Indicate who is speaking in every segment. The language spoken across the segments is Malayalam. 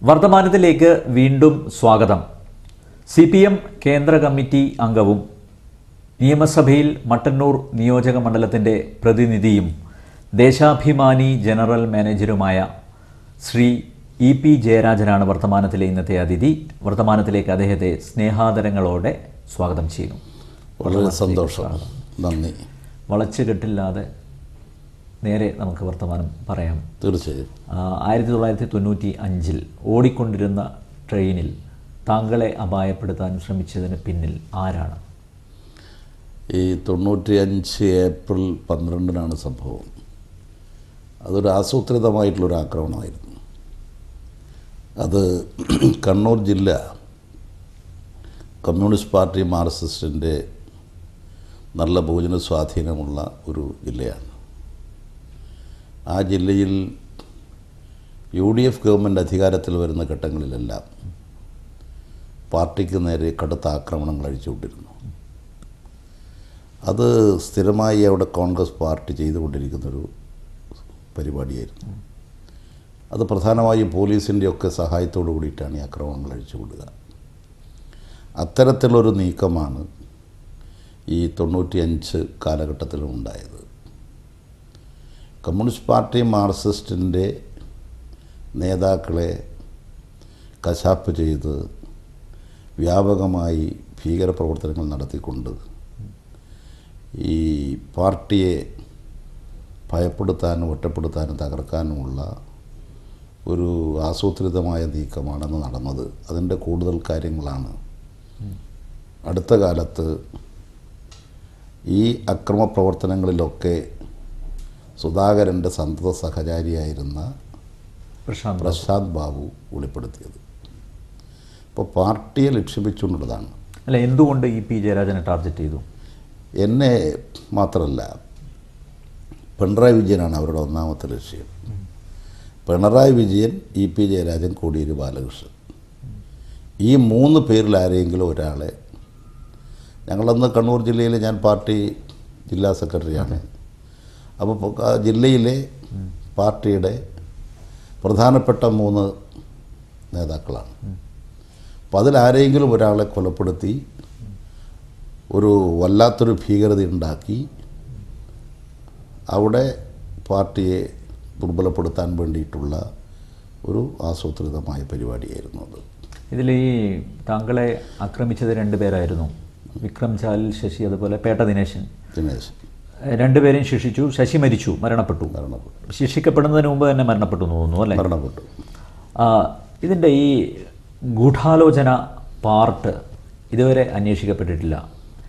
Speaker 1: വർത്തമാനത്തിലേക്ക് വീണ്ടും സ്വാഗതം. CPM കേന്ദ്ര കമ്മിറ്റി അംഗവും നിയമസഭയിൽ മട്ടന്നൂർ നിയോജക മണ്ഡലത്തിൻ്റെ പ്രതിനിധിയും ദേശാഭിമാനി ജനറൽ മാനേജരുമായ ശ്രീ EP ജയരാജനാണ് വർത്തമാനത്തിലെ ഇന്നത്തെ അതിഥി. വർത്തമാനത്തിലേക്ക് അദ്ദേഹത്തെ സ്നേഹാദരങ്ങളോടെ സ്വാഗതം ചെയ്യുന്നു.
Speaker 2: വളരെ സന്തോഷമാണ്. നന്ദി.
Speaker 1: വളച്ചുകെട്ടില്ലാതെ നേരെ നമുക്ക് വർത്തമാനം പറയാം.
Speaker 2: തീർച്ചയായും.
Speaker 1: 1995 ഓടിക്കൊണ്ടിരുന്ന ട്രെയിനിൽ താങ്കളെ അപായപ്പെടുത്താൻ ശ്രമിച്ചതിന് പിന്നിൽ ആരാണ്?
Speaker 2: ഈ 95 ഏപ്രിൽ 12 സംഭവം. അതൊരു ആസൂത്രിതമായിട്ടുള്ളൊരു ആക്രമണമായിരുന്നു. അത് കണ്ണൂർ ജില്ല കമ്മ്യൂണിസ്റ്റ് പാർട്ടി മാർക്സിസ്റ്റിൻ്റെ നല്ല ഭോജന സ്വാധീനമുള്ള ഒരു ജില്ലയാണ്. ആ ജില്ലയിൽ UDF ഗവൺമെൻറ് അധികാരത്തിൽ വരുന്ന ഘട്ടങ്ങളിലെല്ലാം പാർട്ടിക്ക് നേരെ കടുത്ത ആക്രമണങ്ങൾ അഴിച്ചുകൊണ്ടിരുന്നു. അത് സ്ഥിരമായി അവിടെ കോൺഗ്രസ് പാർട്ടി ചെയ്തുകൊണ്ടിരിക്കുന്നൊരു പരിപാടിയായിരുന്നു. അത് പ്രധാനമായും പോലീസിൻ്റെയൊക്കെ സഹായത്തോടു കൂടിയിട്ടാണ് ഈ ആക്രമണങ്ങൾ അഴിച്ചുകൊള്ളുക. അത്തരത്തിലൊരു നീക്കമാണ് ഈ 95 കാലഘട്ടത്തിലും ഉണ്ടായത്. കമ്മ്യൂണിസ്റ്റ് പാർട്ടി മാർക്സിസ്റ്റിൻ്റെ നേതാക്കളെ കശാപ്പ് ചെയ്ത് വ്യാപകമായി ഭീകരപ്രവർത്തനങ്ങൾ നടത്തിക്കൊണ്ട് ഈ പാർട്ടിയെ ഭയപ്പെടുത്താനും ഒറ്റപ്പെടുത്താനും തകർക്കാനുമുള്ള ഒരു ആസൂത്രിതമായ നീക്കമാണെന്ന് നടന്നത്. അതിൻ്റെ കൂടുതൽ കാര്യങ്ങളാണ് അടുത്ത കാലത്ത് ഈ അക്രമപ്രവർത്തനങ്ങളിലൊക്കെ സുധാകരൻ്റെ സന്തത സഹചാരിയായിരുന്ന പ്രശാന്ത് ബാബു വെളിപ്പെടുത്തിയത്. ഇപ്പോൾ പാർട്ടിയെ ലക്ഷ്യമിച്ചുകൊണ്ടുള്ളതാണ്.
Speaker 1: അല്ല, എന്തുകൊണ്ട് EP ജയരാജനെ ടാർഗറ്റ് ചെയ്തു?
Speaker 2: എന്നെ മാത്രമല്ല, പിണറായി വിജയനാണ് അവരുടെ ഒന്നാമത്തെ ലക്ഷ്യം. പിണറായി വിജയൻ, EP ജയരാജൻ, കോടിയേരി ബാലകൃഷ്ണൻ, ഈ 3 പേരിൽ ആരെങ്കിലും ഒരാളെ. ഞങ്ങളന്ന് കണ്ണൂർ ജില്ലയിൽ ഞാൻ പാർട്ടി ജില്ലാ സെക്രട്ടറിയാണ്. അപ്പോൾ ജില്ലയിലെ പാർട്ടിയുടെ പ്രധാനപ്പെട്ട 3 നേതാക്കളാണ്. അപ്പോൾ അതിലാരെങ്കിലും ഒരാളെ കൊലപ്പെടുത്തി ഒരു വല്ലാത്തൊരു ഭീകരത ഉണ്ടാക്കി അവിടെ പാർട്ടിയെ ദുർബലപ്പെടുത്താൻ വേണ്ടിയിട്ടുള്ള ഒരു ആസൂത്രിതമായ പരിപാടിയായിരുന്നു അത്.
Speaker 1: ഇതിൽ ഈ താങ്കളെ ആക്രമിച്ചത് 2 പേരായിരുന്നു, വിക്രം ചാലിൽ ശശി, അതുപോലെ പേട്ട ദിനേശൻ. 2 പേരെയും ശിക്ഷിച്ചു. ശശി മരണപ്പെട്ടു. ശിക്ഷിക്കപ്പെടുന്നതിന് മുമ്പ് തന്നെ മരണപ്പെട്ടു എന്ന് തോന്നുന്നു, അല്ലേ?
Speaker 2: മരണപ്പെട്ടു.
Speaker 1: ഇതിൻ്റെ ഈ ഗൂഢാലോചന പാർട്ട് ഇതുവരെ അന്വേഷിക്കപ്പെട്ടിട്ടില്ല.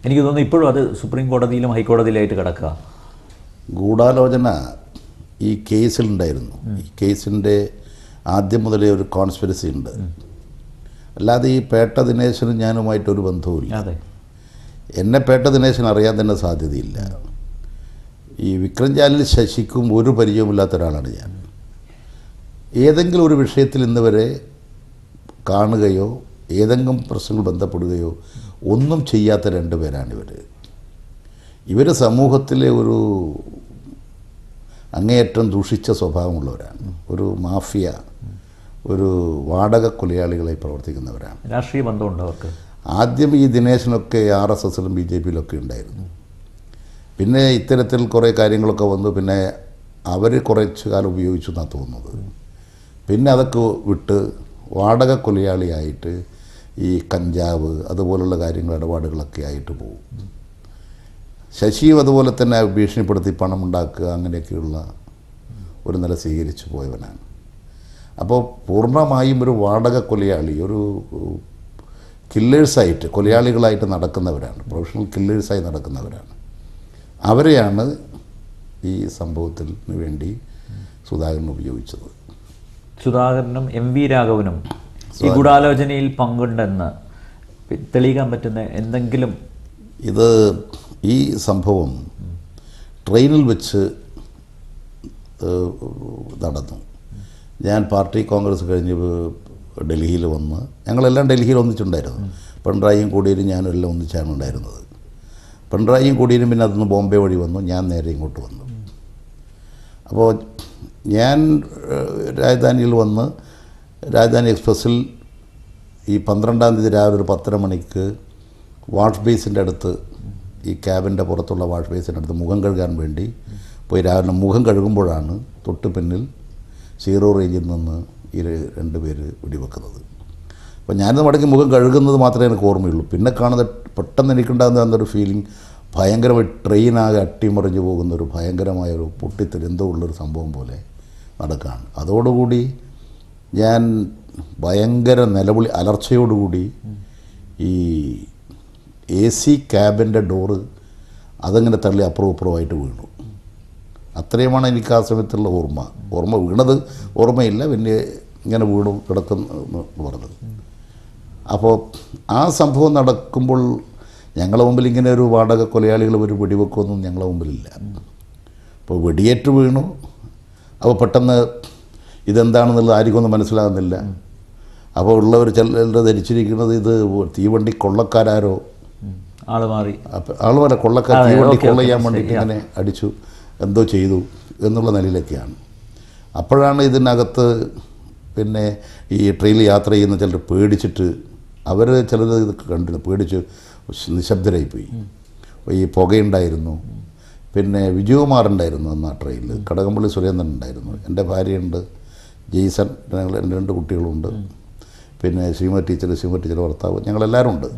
Speaker 1: എനിക്ക് തോന്നുന്നു ഇപ്പോഴും അത് സുപ്രീം കോടതിയിലും ഹൈക്കോടതിയിലായിട്ട് കിടക്കുക.
Speaker 2: ഗൂഢാലോചന ഈ കേസിലുണ്ടായിരുന്നു. ഈ കേസിൻ്റെ ആദ്യം മുതലേ ഒരു കോൺസ്പിറസി ഉണ്ട്. അല്ലാതെ ഈ പേട്ട ദിനേശനും ഞാനുമായിട്ടൊരു ബന്ധവുമില്ല.
Speaker 1: അതെ,
Speaker 2: എന്നെ പേട്ട ദിനേശൻ അറിയാൻ തന്നെ സാധ്യതയില്ല. ഈ വിക്രം ചാലിൽ ശശിക്കും ഒരു പരിചയമില്ലാത്ത ഒരാളാണ് ഞാൻ. ഏതെങ്കിലും ഒരു വിഷയത്തിൽ ഇന്ന് വരെ കാണുകയോ ഏതെങ്കിലും പ്രശ്നങ്ങൾ ബന്ധപ്പെടുകയോ ഒന്നും ചെയ്യാത്ത 2 പേരാണിവർ. ഇവർ സമൂഹത്തിലെ ഒരു അങ്ങേയറ്റം ദൂഷിച്ച സ്വഭാവമുള്ളവരാണ്. ഒരു മാഫിയ, ഒരു വാടക കൊലയാളികളായി പ്രവർത്തിക്കുന്നവരാണ്.
Speaker 1: രാഷ്ട്രീയ ബന്ധമുണ്ട് അവർക്ക്.
Speaker 2: ആദ്യം ഈ ദിനേശനൊക്കെ RSSലും BJPയിലൊക്കെ ഉണ്ടായിരുന്നു. പിന്നെ ഇത്തരത്തിൽ കുറേ കാര്യങ്ങളൊക്കെ വന്നു. പിന്നെ അവർ കുറച്ച് കാലം ഉപയോഗിച്ചു എന്നാണ് തോന്നുന്നത്. പിന്നെ അതൊക്കെ വിട്ട് വാടക കൊലയാളിയായിട്ട് ഈ കഞ്ചാവ് അതുപോലുള്ള കാര്യങ്ങൾ ഇടപാടുകളൊക്കെ ആയിട്ട് പോകും. ശശിയും അതുപോലെ തന്നെ ഭീഷണിപ്പെടുത്തി പണം ഉണ്ടാക്കുക, അങ്ങനെയൊക്കെയുള്ള ഒരു നില സ്വീകരിച്ചു പോയവനാണ്. അപ്പോൾ പൂർണ്ണമായും ഒരു വാടക കൊലയാളി, ഒരു കില്ലേഴ്സായിട്ട്, കൊലയാളികളായിട്ട് നടക്കുന്നവരാണ്, പ്രൊഫഷണൽ കില്ലേഴ്സായി നടക്കുന്നവരാണ്. അവരെയാണ് ഈ സംഭവത്തിന് വേണ്ടി സുധാകരൻ ഉപയോഗിച്ചത്.
Speaker 1: സുധാകരനും MV രാഘവനും ഈ ഗൂഢാലോചനയിൽ പങ്കുണ്ടെന്ന് തെളിയിക്കാൻ പറ്റുന്ന എന്തെങ്കിലും?
Speaker 2: ഇത് ഈ സംഭവം ട്രെയിനിൽ വെച്ച് നടന്നു. ഞാൻ പാർട്ടി കോൺഗ്രസ് കഴിഞ്ഞ് ഡൽഹിയിൽ വന്ന്, ഞങ്ങളെല്ലാം ഡൽഹിയിൽ ഒന്നിച്ചുണ്ടായിരുന്നു. പിണറായിയും കോടിയേരും ഞാനും എല്ലാം ഒന്നിച്ചാണ് ഉണ്ടായിരുന്നത്. പിണറായിയും കോടിയേരും പിന്നെ അതിന്ന് ബോംബെ വഴി വന്നു, ഞാൻ നേരെ ഇങ്ങോട്ട് വന്നു. അപ്പോൾ ഞാൻ രാജധാനിയിൽ വന്ന് രാജധാനി എക്സ്പ്രസ്സിൽ ഈ 12-ാം തീയതി രാവിലെ ഒരു 10:30 മണിക്ക് വാഷ് ബേസിൻ്റെ അടുത്ത്, ഈ ക്യാബിൻ്റെ പുറത്തുള്ള വാഷ് ബേസിൻ്റെ അടുത്ത് മുഖം കഴുകാൻ വേണ്ടി പോയി. രാവിലെ മുഖം കഴുകുമ്പോഴാണ് തൊട്ട് പിന്നിൽ 0 റേഞ്ചിൽ നിന്ന് ഈ 2 പേര് വെടിവെക്കുന്നത്. അപ്പോൾ ഞാനിത് മടക്കി മുഖം കഴുകുന്നത് മാത്രമേ എനിക്ക് ഓർമ്മയുള്ളൂ. പിന്നെ കാണുന്ന പെട്ടെന്ന് എനിക്കുണ്ടാകുന്ന എന്നൊരു ഫീലിംഗ്, ഭയങ്കരമായി ട്രെയിനാകെ അട്ടിമറിഞ്ഞു പോകുന്നൊരു ഭയങ്കരമായൊരു പൊട്ടിത്തെറി എന്തോ ഉള്ളൊരു സംഭവം പോലെ നടക്കുകയാണ്. അതോടുകൂടി ഞാൻ ഭയങ്കര നിലവിളി അലർച്ചയോടുകൂടി ഈ AC ക്യാബിൻ്റെ ഡോറ് അതങ്ങനെ തള്ളി അപ്പുറമായിട്ട് വീണു. അത്രയുമാണ് എനിക്ക് ആ സമയത്തുള്ള ഓർമ്മ വീണത് ഓർമ്മയില്ല, പിന്നെ ഇങ്ങനെ വീണു കിടക്കുന്നു പറഞ്ഞത്. അപ്പോൾ ആ സംഭവം നടക്കുമ്പോൾ ഞങ്ങളുടെ മുമ്പിൽ ഇങ്ങനെ ഒരു വാടക കൊലയാളികൾ ഒരു വെടിവെക്കൊന്നും ഞങ്ങളുടെ മുമ്പിലില്ല. അപ്പോൾ വെടിയേറ്റ് വീണു. അപ്പോൾ പെട്ടെന്ന് ഇതെന്താണെന്നുള്ളത് ആർക്കൊന്നും മനസ്സിലാകുന്നില്ല. അപ്പോൾ ഉള്ളവർ ചിലർ ധരിച്ചിരിക്കുന്നത് ഇത് തീവണ്ടി കൊള്ളക്കാരോ ആളുമാരെ കൊള്ളക്കാർ തീവണ്ടി കൊള്ള ചെയ്യാൻ വേണ്ടിയിട്ട് ഇങ്ങനെ അടിച്ചു എന്തോ ചെയ്തു എന്നുള്ള നിലയിലൊക്കെയാണ്. അപ്പോഴാണ് ഇതിനകത്ത് പിന്നെ ഈ ട്രെയിനിൽ യാത്ര ചെയ്യുന്ന ചിലർ പേടിച്ചിട്ട്, അവർ ചിലത് ഇത് കണ്ടിരുന്നു, പേടിച്ച് നിശബ്ദരായിപ്പോയി. ഈ പുകയുണ്ടായിരുന്നു. പിന്നെ വിജയകുമാറുണ്ടായിരുന്നു അന്ന് ആ ട്രെയിനിൽ, കടകംപള്ളി സുരേന്ദ്രൻ ഉണ്ടായിരുന്നു, എൻ്റെ ഭാര്യയുണ്ട്, ജെയ്സൺ, ഞങ്ങൾ എൻ്റെ 2 കുട്ടികളുണ്ട്, പിന്നെ ശ്രീമതി ടീച്ചർ ഭർത്താവ്, ഞങ്ങളെല്ലാവരും ഉണ്ട്.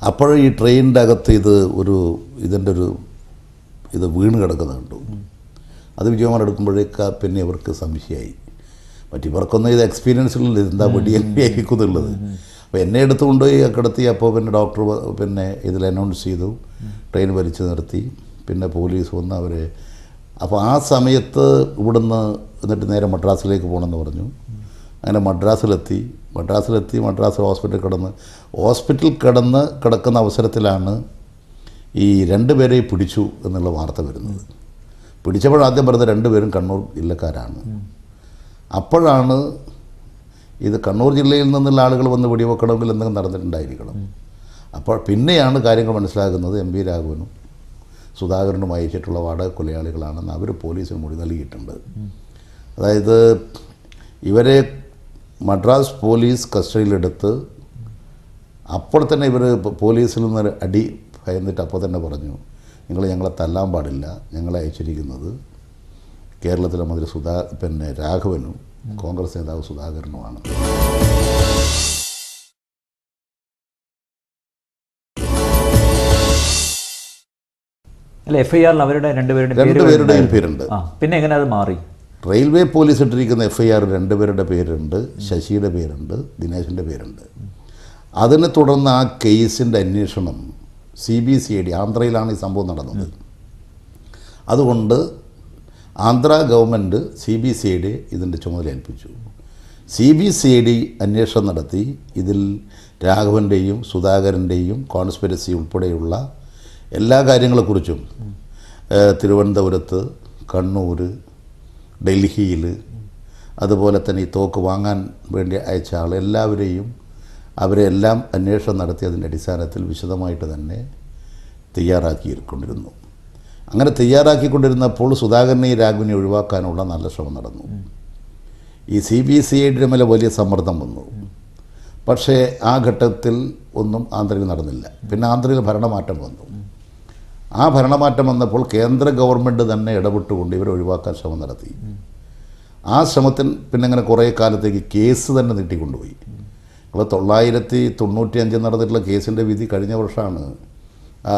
Speaker 2: അപ്പോൾ ഈ ട്രെയിനിൻ്റെ അകത്ത് ഇത് വീണ് കിടക്കുന്നത് കണ്ടു. അത് വിജയകുമാർ എടുക്കുമ്പോഴേക്ക് പിന്നെ ഇവർക്ക് സംശയമായി. മറ്റിവർക്കൊന്നും ഇത് എക്സ്പീരിയൻസിലുള്ളത് എന്താ വെടിയേക്കുന്നുള്ളത്. അപ്പോൾ എന്നെ എടുത്തുകൊണ്ടുപോയി കിടത്തി. അപ്പോൾ പിന്നെ ഡോക്ടർ പിന്നെ ഇതിൽ അനൗൺസ് ചെയ്തു, ട്രെയിൻ വലിച്ചു നിർത്തി. പിന്നെ പോലീസ് വന്ന് അവർ, അപ്പോൾ ആ സമയത്ത് ഇവിടുന്ന് എന്നിട്ട് നേരെ മദ്രാസിലേക്ക് പോകണമെന്ന് പറഞ്ഞു. അങ്ങനെ മദ്രാസിൽ ഹോസ്പിറ്റലിൽ കിടക്കുന്ന അവസരത്തിലാണ് ഈ 2 പേരെ പിടിച്ചു എന്നുള്ള വാർത്ത വരുന്നത്. പിടിച്ചപ്പോഴാദ്യം പറഞ്ഞത് 2 പേരും കണ്ണൂർ ജില്ലക്കാരാണ്. അപ്പോഴാണ് ഇത് കണ്ണൂർ ജില്ലയിൽ നിന്നുള്ള ആളുകൾ വന്ന് വെടിവെക്കണമെങ്കിൽ എന്തെങ്കിലും നടന്നിട്ടുണ്ടായിരിക്കണം. അപ്പോൾ പിന്നെയാണ് കാര്യങ്ങൾ മനസ്സിലാക്കുന്നത് MV രാഘവനും സുധാകരനും അയച്ചിട്ടുള്ള വാടക കൊലയാളികളാണെന്ന് അവർ പോലീസിന് മൊഴി നൽകിയിട്ടുണ്ട്. അതായത് ഇവരെ മദ്രാസ് പോലീസ് കസ്റ്റഡിയിലെടുത്ത് അപ്പോൾ തന്നെ ഇവർ പോലീസിൽ നിന്ന് അടി ഭയന്നിട്ട് അപ്പോൾ തന്നെ പറഞ്ഞു, നിങ്ങൾ ഞങ്ങളെ തല്ലാൻ പാടില്ല, ഞങ്ങളെ അയച്ചിരിക്കുന്നത് കേരളത്തിലെ മന്ത്രി പിന്നെ രാഘവനും കോൺഗ്രസ് നേതാവ് സുധാകരനുമാണ്.
Speaker 1: അല്ല, FIR-ൽ അവരുടെ 2
Speaker 2: പേരുടെയും പേരുണ്ട്.
Speaker 1: പിന്നെ എങ്ങനെ അത് മാറി?
Speaker 2: റെയിൽവേ പോലീസ് ഇട്ടിരിക്കുന്ന FIR 2 പേരുടെ പേരുണ്ട്, ശശിയുടെ പേരുണ്ട്, ദിനേശിൻ്റെ പേരുണ്ട്. അതിനെ തുടർന്ന് ആ കേസിൻ്റെ അന്വേഷണം CBCID, ആന്ധ്രയിലാണ് ഈ സംഭവം നടന്നത്. അതുകൊണ്ട് ആന്ധ്ര ഗവൺമെൻറ് CBCID ഇതിൻ്റെ ചുമതല ഏൽപ്പിച്ചു. CBCID അന്വേഷണം നടത്തി. ഇതിൽ രാഘവൻ്റെയും സുധാകരൻ്റെയും കോൺസ്പിരസി ഉൾപ്പെടെയുള്ള എല്ലാ കാര്യങ്ങളെക്കുറിച്ചും തിരുവനന്തപുരത്ത്, കണ്ണൂർ, ഡൽഹിയിൽ, അതുപോലെ തന്നെ ഈ തോക്ക് വാങ്ങാൻ വേണ്ടി അയച്ച ആൾ എല്ലാവരെയും അവരെല്ലാം അന്വേഷണം നടത്തി അതിൻ്റെ അടിസ്ഥാനത്തിൽ വിശദമായിട്ട് തന്നെ തയ്യാറാക്കിക്കൊണ്ടിരുന്നു. അങ്ങനെ തയ്യാറാക്കിക്കൊണ്ടിരുന്നപ്പോൾ സുധാകരനെ രാഘവനെ ഒഴിവാക്കാനുള്ള നല്ല ശ്രമം നടന്നു. ഈ CBCID മേലെ വലിയ സമ്മർദ്ദം വന്നു. പക്ഷേ ആ ഘട്ടത്തിൽ ഒന്നും ആന്ധ്രയിൽ നടന്നില്ല. പിന്നെ ആന്ധ്രയിൽ ഭരണമാറ്റം വന്നു. ആ ഭരണമാറ്റം വന്നപ്പോൾ കേന്ദ്ര ഗവൺമെൻറ് തന്നെ ഇടപെട്ടുകൊണ്ട് ഇവരെ ഒഴിവാക്കാൻ ശ്രമം നടത്തി. ആ ശ്രമത്തിൽ പിന്നെ അങ്ങനെ കുറേ കാലത്തേക്ക് കേസ് തന്നെ നീട്ടിക്കൊണ്ടുപോയി. 995 നടന്നിട്ടുള്ള കേസിൻ്റെ വിധി കഴിഞ്ഞ വർഷമാണ് ആ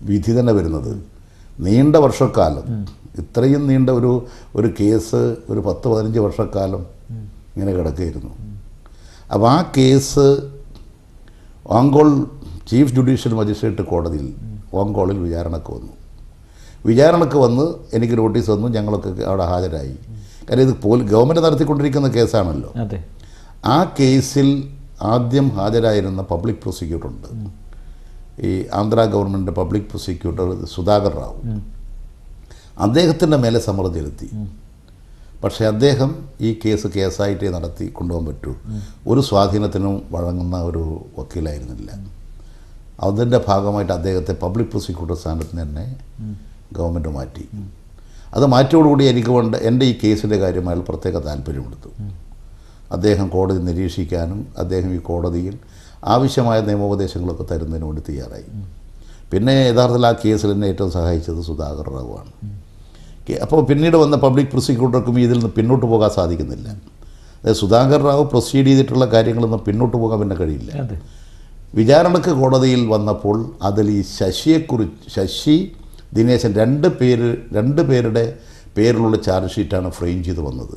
Speaker 2: വിധി തന്നെ വരുന്നത്. നീണ്ട വർഷക്കാലം ഇത്രയും നീണ്ട ഒരു കേസ് ഒരു 10-15 വർഷക്കാലം ഇങ്ങനെ കിടക്കുകയായിരുന്നു. അപ്പോൾ ആ case Ongole chief judicial magistrate കോടതിയിൽ ഓങ്കോളിൽ വിചാരണക്ക് വന്ന് എനിക്ക് നോട്ടീസ് വന്നു. ഞങ്ങളൊക്കെ അവിടെ ഹാജരായി. കാര്യം ഇത് ഗവൺമെൻറ് നടത്തിക്കൊണ്ടിരിക്കുന്ന കേസാണല്ലോ. ആ കേസിൽ ആദ്യം ഹാജരായിരുന്ന പബ്ലിക് പ്രോസിക്യൂട്ടറുണ്ട്, ഈ Andhra government public prosecutor Sudhakar Rao. അദ്ദേഹത്തിൻ്റെ മേലെ സമ്മർദ്ദം ചെലുത്തി. പക്ഷേ അദ്ദേഹം ഈ കേസായിട്ടേ നടത്തി കൊണ്ടുപോകാൻ പറ്റൂ, ഒരു സ്വാധീനത്തിനും വഴങ്ങുന്ന ഒരു വക്കീലായിരുന്നില്ല. അതിൻ്റെ ഭാഗമായിട്ട് അദ്ദേഹത്തെ പബ്ലിക് പ്രോസിക്യൂട്ടർ സ്ഥാനത്ത് തന്നെ ഗവൺമെൻറ് മാറ്റി. അത് മാറ്റിയോടുകൂടി എൻ്റെ ഈ കേസിൻ്റെ കാര്യം അയാൾ പ്രത്യേക താല്പര്യമെടുത്തു. അദ്ദേഹം കോടതി നിരീക്ഷിക്കാനും അദ്ദേഹം ഈ കോടതിയിൽ ആവശ്യമായ നിയമോപദേശങ്ങളൊക്കെ തരുന്നതിന് വേണ്ടി തയ്യാറായി. പിന്നെ യഥാർത്ഥത്തിൽ ആ കേസിൽ എന്നെ ഏറ്റവും സഹായിച്ചത് സുധാകർ റാവുവാണ്. അപ്പോൾ പിന്നീട് വന്ന പബ്ലിക് പ്രോസിക്യൂട്ടർക്കും ഇതിൽ നിന്ന് പിന്നോട്ട് പോകാൻ സാധിക്കുന്നില്ല. അതായത് സുധാകർ റാവു പ്രൊസീഡ് ചെയ്തിട്ടുള്ള കാര്യങ്ങളൊന്നും പിന്നോട്ട് പോകാൻ പിന്നെ കഴിയില്ല. വിചാരണക്ക് കോടതിയിൽ വന്നപ്പോൾ അതിൽ ഈ ശശി ദിനേശൻ രണ്ട് പേരുടെ പേരിലുള്ള ചാർജ് ഷീറ്റാണ് ഫ്രെയിം ചെയ്ത് വന്നത്.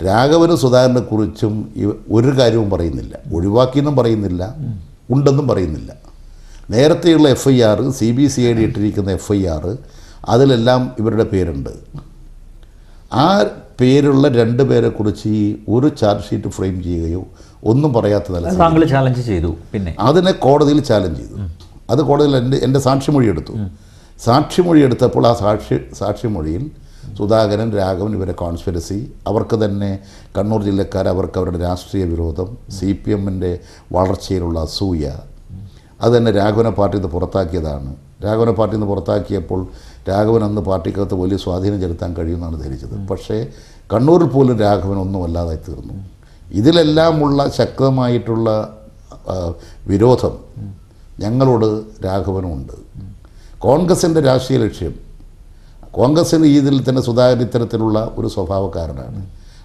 Speaker 2: രാഘവനും സുധാകരനെ കുറിച്ചും ഒരു കാര്യവും പറയുന്നില്ല, ഒഴിവാക്കിയെന്നും പറയുന്നില്ല, ഉണ്ടെന്നും പറയുന്നില്ല. നേരത്തെയുള്ള FIR CBCID ഇട്ടിരിക്കുന്ന FIR അതിലെല്ലാം ഇവരുടെ പേരുണ്ട്. ആ പേരുള്ള 2 പേരെക്കുറിച്ച് ഈ ഒരു ചാർജ് ഷീറ്റ് ഫ്രെയിം ചെയ്യുകയോ ഒന്നും പറയാത്തതല്ല.
Speaker 1: താങ്കൾ ചാലഞ്ച് ചെയ്തു. പിന്നെ അതിനെ
Speaker 2: കോടതിയിൽ ചാലഞ്ച് ചെയ്തു. അത് കോടതിയിൽ എൻ്റെ സാക്ഷിമൊഴി എടുത്തു. സാക്ഷിമൊഴി എടുത്തപ്പോൾ ആ സാക്ഷിമൊഴിയിൽ സുധാകരൻ, രാഘവൻ ഇവരെ കോൺസ്പിരസി, അവർക്ക് തന്നെ കണ്ണൂർ ജില്ലക്കാർ, അവർക്ക് അവരുടെ രാഷ്ട്രീയ വിരോധം, CPMൻ്റെ വളർച്ചയിലുള്ള അസൂയ, അത് തന്നെ രാഘവനെ പാർട്ടിയിൽ നിന്ന് പുറത്താക്കിയതാണ്. രാഘവനെ പാർട്ടിയിൽ നിന്ന് പുറത്താക്കിയപ്പോൾ രാഘവൻ അന്ന് പാർട്ടിക്കകത്ത് വലിയ സ്വാധീനം ചെലുത്താൻ കഴിയുമെന്നാണ് ധരിച്ചത്. പക്ഷേ കണ്ണൂരിൽ പോലും രാഘവൻ ഒന്നുമല്ലാതായി തീർന്നു. ഇതിലെല്ലാമുള്ള ശക്തമായിട്ടുള്ള വിരോധം ഞങ്ങളോട് രാഘവനുമുണ്ട്. കോൺഗ്രസിൻ്റെ രാഷ്ട്രീയ ലക്ഷ്യം, കോൺഗ്രസ്സിന് ഇതിൽ തന്നെ സുധാകരൻ ഇത്തരത്തിലുള്ള ഒരു സ്വഭാവക്കാരനാണ്.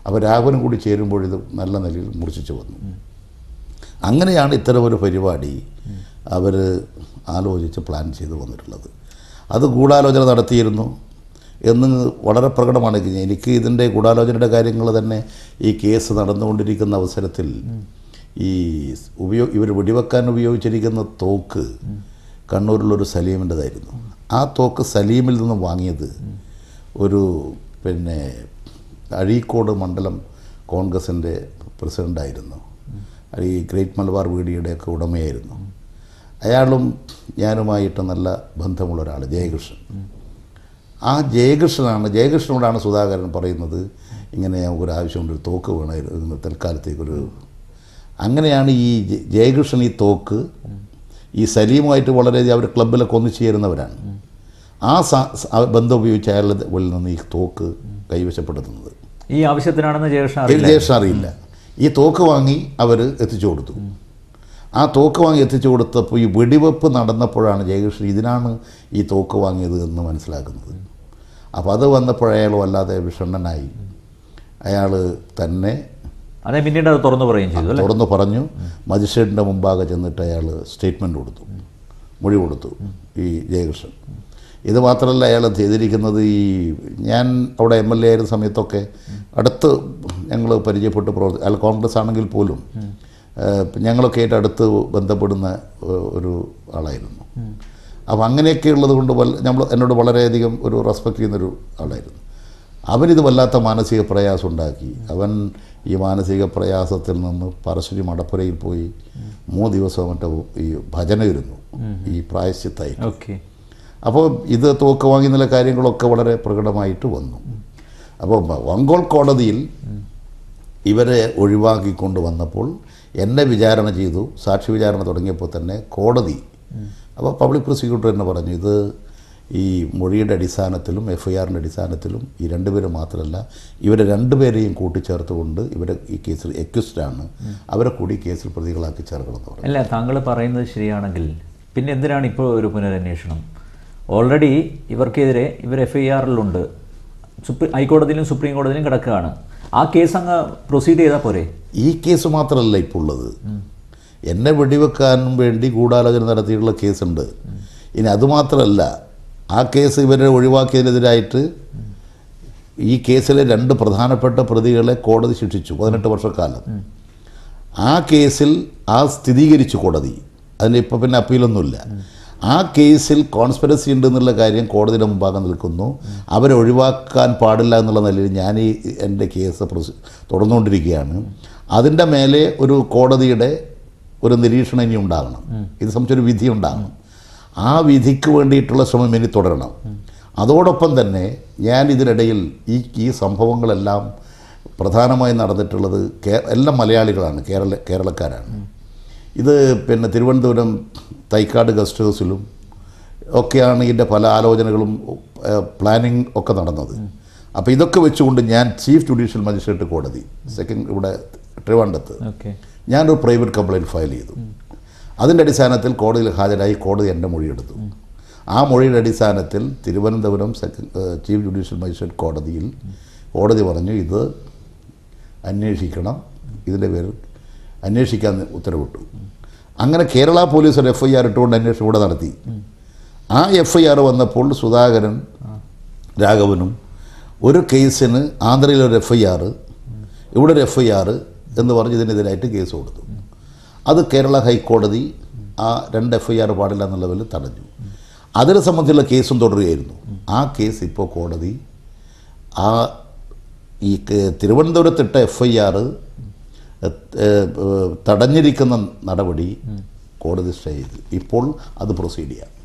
Speaker 2: അപ്പോൾ രാഘവനും കൂടി ചേരുമ്പോൾ ഇത് നല്ല നിലയിൽ മൂർച്ഛിച്ചു വന്നു. അങ്ങനെയാണ് ഇത്തരമൊരു പരിപാടി അവർ ആലോചിച്ച് പ്ലാൻ ചെയ്ത് വന്നിട്ടുള്ളത്. അത് ഗൂഢാലോചന നടത്തിയിരുന്നു എന്ന് വളരെ പ്രകടമാണ്. എനിക്ക് ഇതിൻ്റെ ഗൂഢാലോചനയുടെ കാര്യങ്ങൾ തന്നെ ഈ കേസ് നടന്നുകൊണ്ടിരിക്കുന്ന അവസരത്തിൽ ഇവർ വെടിവെക്കാൻ ഉപയോഗിച്ചിരിക്കുന്ന തോക്ക് കണ്ണൂരിലൊരു സലീമിൻ്റെതായിരുന്നു. ആ തോക്ക് സലീമിൽ നിന്ന് വാങ്ങിയത് ഒരു അഴീക്കോട് മണ്ഡലം കോൺഗ്രസിൻ്റെ പ്രസിഡൻ്റായിരുന്നു. ഈ ഗ്രേറ്റ് മലബാർ വീഡിയോയുടെയൊക്കെ ഉടമയായിരുന്നു. അയാളും ഞാനുമായിട്ട് നല്ല ബന്ധമുള്ള ഒരാൾ, ജയകൃഷ്ണൻ. ആ ജയകൃഷ്ണനോടാണ് സുധാകരൻ പറയുന്നത്, ഇങ്ങനെ ഒരു ആവശ്യമുണ്ട്, ഒരു തോക്ക് വേണമായിരുന്നു തൽക്കാലത്തേക്കൊരു. അങ്ങനെയാണ് ഈ ജയകൃഷ്ണൻ ഈ തോക്ക് ഈ സലീമുമായിട്ട് വളരെയധികം അവർ ക്ലബിലൊക്കെ ഒന്നിച്ചു ചേരുന്നവരാണ്. ആ ബന്ധം ഉപയോഗിച്ച് അയാളുടെ ഉള്ളിൽ നിന്ന് ഈ തോക്ക് കൈവശപ്പെടുത്തുന്നത്.
Speaker 1: ഈ ആവശ്യത്തിനാണെന്ന് ജയകൃഷ്ണൻ
Speaker 2: അറിയില്ല. ഈ തോക്ക് വാങ്ങി അവർ എത്തിച്ചു കൊടുത്തു. ആ തോക്ക് വാങ്ങി എത്തിച്ചു കൊടുത്തപ്പോൾ ഈ വെടിവെപ്പ് നടന്നപ്പോഴാണ് ജയകൃഷ്ണൻ ഇതിനാണ് ഈ തോക്ക് വാങ്ങിയത് എന്ന് മനസ്സിലാക്കുന്നത്. അപ്പോൾ അത് വന്നപ്പോൾ അയാൾ വല്ലാതെ വിഷണ്ണനായി. അയാൾ തന്നെ
Speaker 1: പിന്നീട് അത് തുറന്നു
Speaker 2: പറഞ്ഞു. മജിസ്ട്രേറ്റിൻ്റെ മുമ്പാകെ ചെന്നിട്ട് അയാൾ സ്റ്റേറ്റ്മെൻറ്റ് കൊടുത്തു, മൊഴി കൊടുത്തു ഈ ജയകൃഷ്ണൻ. ഇത് മാത്രമല്ല, അയാൾ ചെയ്തിരിക്കുന്നത് ഞാൻ അവിടെ MLA ആയിരുന്ന സമയത്തൊക്കെ അടുത്ത് ഞങ്ങൾ പരിചയപ്പെട്ട് അയാൾ കോൺഗ്രസ് ആണെങ്കിൽ പോലും ഞങ്ങളൊക്കെ ആയിട്ട് അടുത്ത് ബന്ധപ്പെടുന്ന ഒരു ആളായിരുന്നു. അപ്പോൾ അങ്ങനെയൊക്കെ ഉള്ളത് കൊണ്ട് എന്നോട് വളരെയധികം ഒരു റെസ്പെക്റ്റ് ചെയ്യുന്നൊരു ആളായിരുന്നു. അവനിത് വല്ലാത്ത മാനസിക പ്രയാസം ഉണ്ടാക്കി. അവൻ ഈ മാനസിക പ്രയാസത്തിൽ നിന്ന് പറശ്ശിനി മടപ്പുരയിൽ പോയി 3 ദിവസം മറ്റേ ഈ ഭജന ഇരുന്നു, ഈ പ്രായശ്ചിത്തായി. അപ്പോൾ ഇത് തോക്ക് വാങ്ങി എന്നുള്ള കാര്യങ്ങളൊക്കെ വളരെ പ്രകടമായിട്ട് വന്നു. അപ്പോൾ ഓങ്കോൾ കോടതിയിൽ ഇവരെ ഒഴിവാക്കിക്കൊണ്ട് വന്നപ്പോൾ എന്നെ വിചാരണ ചെയ്തു. സാക്ഷി വിചാരണ തുടങ്ങിയപ്പോൾ തന്നെ കോടതി, അപ്പോൾ പബ്ലിക് പ്രോസിക്യൂട്ടർ തന്നെ പറഞ്ഞു, ഇത് ഈ മൊഴിയുടെ അടിസ്ഥാനത്തിലും FIRൻ്റെ അടിസ്ഥാനത്തിലും ഈ 2 പേര് മാത്രമല്ല, ഇവരെ 2 പേരെയും കൂട്ടിച്ചേർത്തുകൊണ്ട് ഇവരെ ഈ കേസിൽ എക്യൂസ്ഡാണ്, അവരെ കൂടി കേസിൽ പ്രതികളാക്കി ചേർക്കണമെന്ന് പറഞ്ഞു.
Speaker 1: അല്ല, താങ്കൾ പറയുന്നത് ശരിയാണെങ്കിൽ പിന്നെ എന്തിനാണ് ഇപ്പോൾ ഒരു പുനരന്വേഷണം? ഓൾറെഡി ഇവർക്കെതിരെ FIRലുണ്ട്, ഹൈക്കോടതിയിലും സുപ്രീം കോടതിയിലും കിടക്കുകയാണ്. ആ കേസ് അങ്ങ് പ്രൊസീഡ് ചെയ്താൽ പോരെ?
Speaker 2: ഈ കേസ് മാത്രമല്ല ഇപ്പോൾ ഉള്ളത്. എന്നെ വെടിവെക്കാനും വേണ്ടി ഗൂഢാലോചന നടത്തിയിട്ടുള്ള കേസുണ്ട്. ഇനി അതുമാത്രമല്ല, ആ കേസ് ഇവരെ ഒഴിവാക്കിയതിനെതിരായിട്ട് ഈ കേസിലെ 2 പ്രധാനപ്പെട്ട പ്രതികളെ കോടതി ശിക്ഷിച്ചു 18 വർഷക്കാലം. ആ കേസിൽ സ്ഥിരീകരിച്ചു കോടതി. അതിന് ഇപ്പോൾ പിന്നെ അപ്പീലൊന്നുമില്ല. ആ കേസിൽ കോൺസ്പിറസി ഉണ്ടെന്നുള്ള കാര്യം കോടതിയുടെ മുമ്പാകെ നിൽക്കുന്നു. അവരെ ഒഴിവാക്കാൻ പാടില്ല എന്നുള്ള നിലയിൽ ഞാൻ എൻ്റെ കേസ് തുടർന്നുകൊണ്ടിരിക്കുകയാണ്. അതിൻ്റെ മേലെ ഒരു കോടതിയുടെ ഒരു നിരീക്ഷണം ഇനി ഉണ്ടാകണം. ഇത് സംബന്ധിച്ചൊരു വിധി ഉണ്ടാകണം. ആ വിധിക്ക് വേണ്ടിയിട്ടുള്ള ശ്രമം ഇനി തുടരണം. അതോടൊപ്പം തന്നെ ഞാൻ ഇതിനിടയിൽ ഈ സംഭവങ്ങളെല്ലാം പ്രധാനമായി നടന്നിട്ടുള്ളത് എല്ലാം മലയാളികളാണ്, കേരളക്കാരാണ്. ഇത് പിന്നെ തിരുവനന്തപുരം തൈക്കാട് ഗസ്റ്റ് ഹൗസിലും ഒക്കെയാണ് ഇതിൻ്റെ പല ആലോചനകളും പ്ലാനിങ് ഒക്കെ നടന്നത്. അപ്പോൾ ഇതൊക്കെ വെച്ചുകൊണ്ട് ഞാൻ ചീഫ് ജുഡീഷ്യൽ മജിസ്ട്രേറ്റ് കോടതി ഇവിടെ ട്രിവാൻഡ്രത്ത് ഞാനൊരു പ്രൈവറ്റ് കംപ്ലയിൻറ്റ് ഫയൽ ചെയ്തു. അതിൻ്റെ അടിസ്ഥാനത്തിൽ കോടതിയിൽ ഹാജരായി. കോടതി എൻ്റെ മൊഴിയെടുത്തു. ആ മൊഴിയുടെ അടിസ്ഥാനത്തിൽ തിരുവനന്തപുരം ചീഫ് ജുഡീഷ്യൽ മജിസ്ട്രേറ്റ് കോടതി പറഞ്ഞു ഇത് അന്വേഷിക്കണം, ഇതിൻ്റെ പേരിൽ അന്വേഷിക്കാൻ ഉത്തരവിട്ടു. അങ്ങനെ കേരള പോലീസ് ഒരു FIR ഇട്ടുകൊണ്ട് അന്വേഷണം ഇവിടെ നടത്തി. ആ FIR വന്നപ്പോൾ സുധാകരൻ രാഘവനും ഒരു കേസിന് ആന്ധ്രയിലൊരു FIR, ഇവിടെ ഒരു FIR എന്ന് പറഞ്ഞ് ഇതിനെതിരായിട്ട് കേസ് കൊടുത്തു. അത് കേരള ഹൈക്കോടതി ആ 2 FIR പാടില്ല എന്നുള്ള ലെവലിൽ തടഞ്ഞു. അതിനെ സംബന്ധിച്ചുള്ള കേസും തുടരുകയായിരുന്നു. ആ കേസ് ഇപ്പോൾ കോടതി ഈ തിരുവനന്തപുരത്തിട്ട FIR തടഞ്ഞിരിക്കുന്ന നടപടി കോടതി സ്റ്റേ ചെയ്തു. ഇപ്പോൾ അത് പ്രൊസീഡ് ചെയ്യാം.